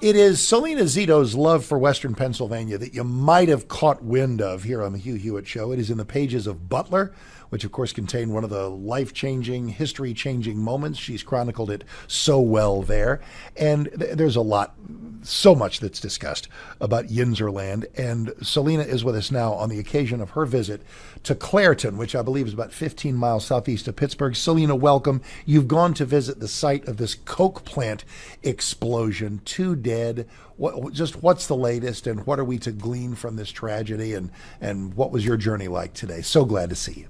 It is Selena Zito's love for Western Pennsylvania that you might have caught wind of here on the Hugh Hewitt Show. It is in the pages of Butler, which of course contained one of the life-changing, history-changing moments. She's chronicled it so well there. And there's a lot, so much that's discussed about Yinzerland. And Selena is with us now on the occasion of her visit to Clairton, which I believe is about 15 miles southeast of Pittsburgh. Selena, welcome. You've gone to visit the site of this coke plant explosion. Two dead. What's the latest, and what are we to glean from this tragedy? And what was your journey like today? So glad to see you.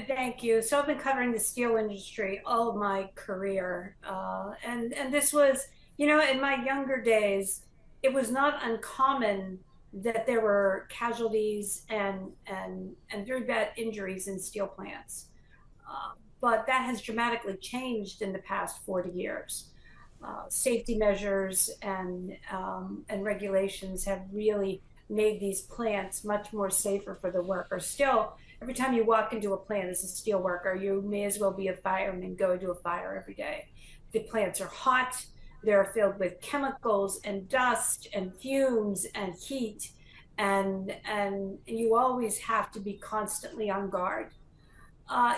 Thank you. So I've been covering the steel industry all my career, and this was, in my younger days, it was not uncommon that there were casualties and very bad injuries in steel plants, but that has dramatically changed in the past 40 years. Safety measures and regulations have really made these plants much more safer for the workers. Still, every time you walk into a plant as a steel worker, you may as well be a fireman going to a fire every day. The plants are hot, they're filled with chemicals and dust and fumes and heat, and you always have to be constantly on guard.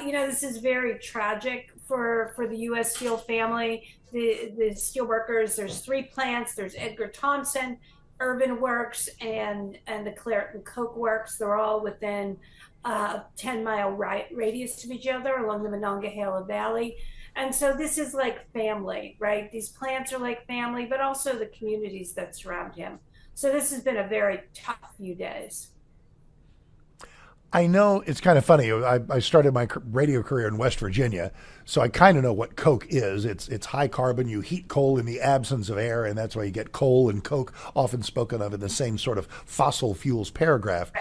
This is very tragic for the U.S. Steel family. The steel workers, there's three plants. There's Edgar Thomson, Urban Works, and the Clairton Coke Works. They're all within a 10-mile radius of each other along the Monongahela Valley. And so this is like family, right? These plants are like family, but also the communities that surround him. So this has been a very tough few days. I know it's kind of funny. I started my radio career in West Virginia, so I kind of know what coke is. It's high carbon. You heat coal in the absence of air, and that's why you get coal and coke often spoken of in the same sort of fossil fuels paragraph.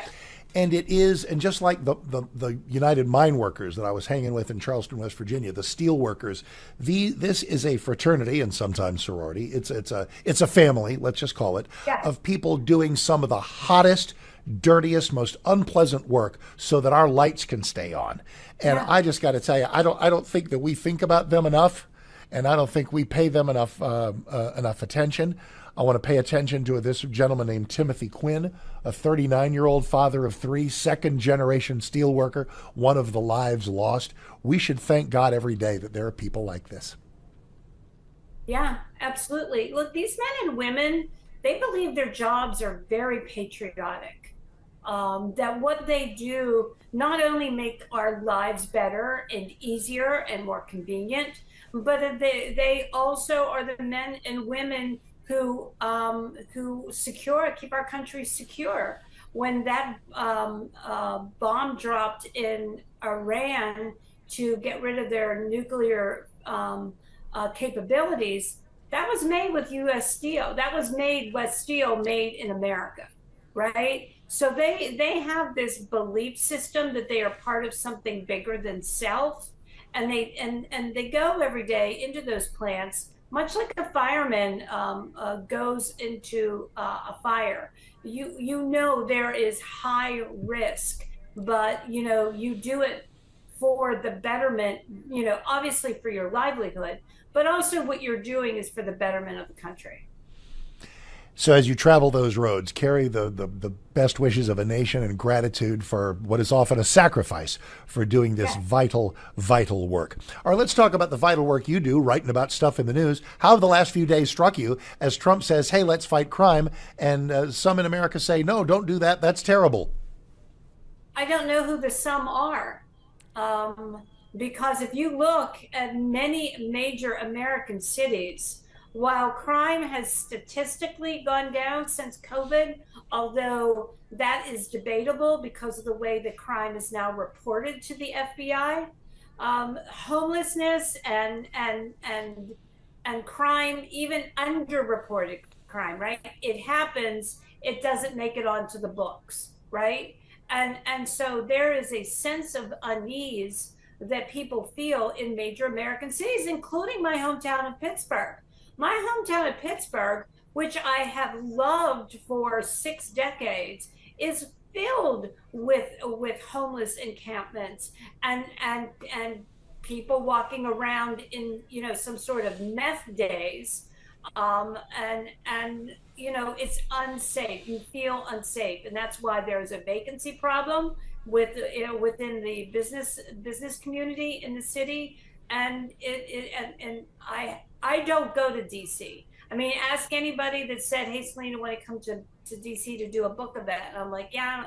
And it is, and just like the United Mine Workers that I was hanging with in Charleston, West Virginia, the steel workers, this is a fraternity and sometimes sorority. It's a family, let's just call it, Yeah. of people doing some of the hottest, dirtiest, most unpleasant work so that our lights can stay on. And Yeah. I just got to tell you, I don't think that we think about them enough, and I don't think we pay them enough attention. I want to pay attention to this gentleman named Timothy Quinn, a 39-year-old father of three, second-generation steelworker, one of the lives lost. We should thank God every day that there are people like this. Yeah, absolutely. Look, these men and women, they believe their jobs are very patriotic. That what they do not only make our lives better and easier and more convenient, but that they also are the men and women who keep our country secure. When that bomb dropped in Iran to get rid of their nuclear capabilities, that was made with U.S. steel. That was made with steel made in America, right? So they have this belief system that they are part of something bigger than self, and they go every day into those plants, much like a fireman goes into a fire. You know there is high risk, but you do it for the betterment. Obviously for your livelihood, but also what you're doing is for the betterment of the country. So as you travel those roads, carry the best wishes of a nation and gratitude for what is often a sacrifice for doing this Yeah. vital, vital work. All right, let's talk about the vital work you do, writing about stuff in the news. How have the last few days struck you as Trump says, hey, let's fight crime, and some in America say, no, don't do that, that's terrible. I don't know who the some are. Because if you look at many major American cities, while crime has statistically gone down since COVID, although that is debatable because of the way the crime is now reported to the FBI, homelessness and crime, even underreported crime, right? It happens, it doesn't make it onto the books, right? And so there is a sense of unease that people feel in major American cities, including my hometown of Pittsburgh. My hometown of Pittsburgh, which I have loved for 6 decades, is filled with homeless encampments and people walking around in some sort of meth days, And it's unsafe. You feel unsafe, and that's why there's a vacancy problem within the business community in the city. And I don't go to DC. I mean, ask anybody that said, "Hey, Selena, when I come to DC to do a book event," and I'm like, "Yeah,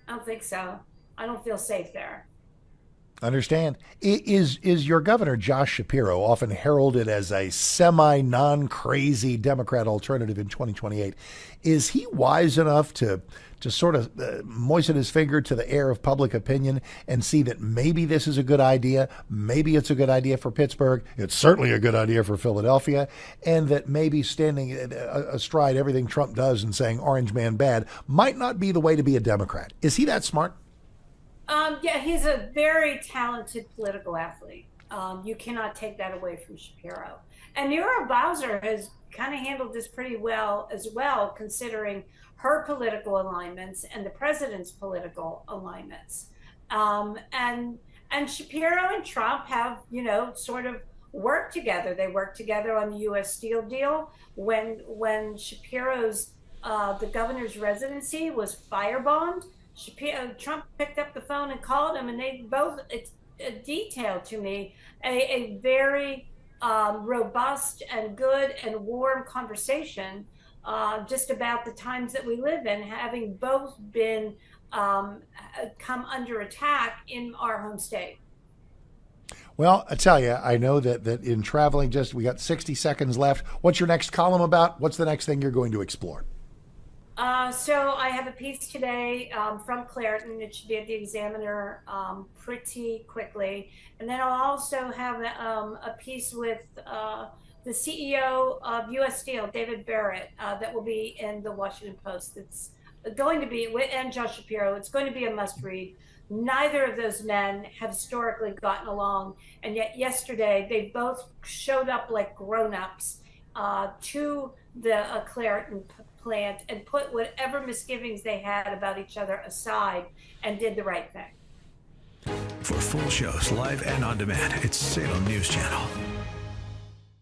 I don't think so. I don't feel safe there." Understand? Is your governor, Josh Shapiro, often heralded as a semi non crazy Democrat alternative in 2028? Is he wise enough to sort of moisten his finger to the air of public opinion and see that maybe this is a good idea? Maybe it's a good idea for Pittsburgh. It's certainly a good idea for Philadelphia. And that maybe standing astride everything Trump does and saying orange man bad might not be the way to be a Democrat. Is he that smart? Yeah, he's a very talented political athlete. You cannot take that away from Shapiro. And Muriel Bowser has kind of handled this pretty well as well, considering her political alignments and the president's political alignments. And Shapiro and Trump have, sort of worked together. They worked together on the U.S. Steel deal when Shapiro's the governor's residency was firebombed. Trump picked up the phone and called him, and they both detailed to me a very robust and good and warm conversation just about the times that we live in, having both been come under attack in our home state. Well, I tell you, I know that in traveling, we got 60 seconds left. What's your next column about? What's the next thing you're going to explore? So I have a piece today from Clairton. It should be at the Examiner pretty quickly. And then I'll also have a piece with the CEO of U.S. Steel, David Barrett, that will be in the Washington Post. It's going to be, and Josh Shapiro, it's going to be a must read. Neither of those men have historically gotten along. And yet yesterday, they both showed up like grown-ups to the Clairton plant and put whatever misgivings they had about each other aside and did the right thing. For full shows, live and on demand, it's Salem News Channel.